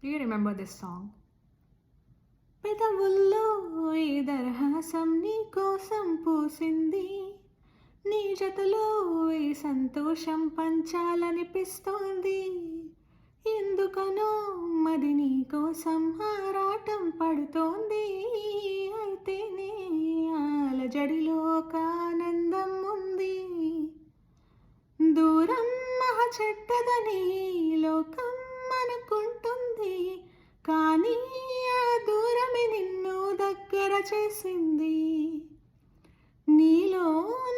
Do you remember this song? పెదవుల్లో ఈ దరహాసం నీ కోసం పూసింది, నీ జతలో ఈ సంతోషం పంచాలనిపిస్తోంది. ఎందుకనో మది నీ కోసం ఆరాటం పడుతోంది. అయితేనే అలజడిలో ఒక ఆనందం ఉంది. దూరం మహా చెడ్డదని లోకం అనుకుంటుంది, కానీ ఆ దూరమే నిన్ను దగ్గర చేసింది. నీలో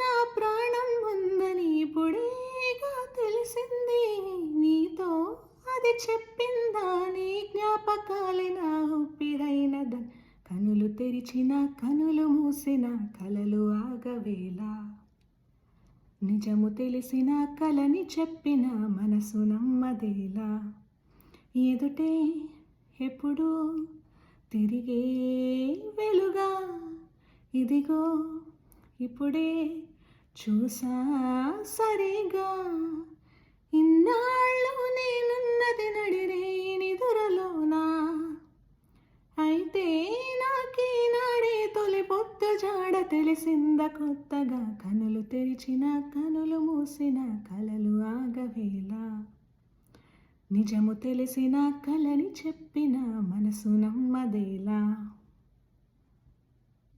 నా ప్రాణం ఉందని ఇప్పుడేగా తెలిసింది. నీతో అది చెప్పిందా నీ జ్ఞాపకాలే నా ఊపిరైనదని. కనులు తెరిచిన కనులు మూసిన కలలు ఆగవేలా, నిజము తెలిసిన కలని చెప్పిన మనసు నమ్మదేలా. ఎదుటే ఎప్పుడు తిరిగే వెలుగా, ఇదిగో ఇప్పుడే చూసా సరిగా. ఇన్నాళ్ళు నేనున్నది నడిరేయి నిదురలోనా, అయితే నాకీనాడే తొలి పొత్తు జాడ తెలిసింద కొత్తగా. కనులు తెరిచిన కనులు మూసిన కలలు ఆగవేలా, నిజము తెలిసిన కలని చెప్పిన మనసు నమ్మదేలా.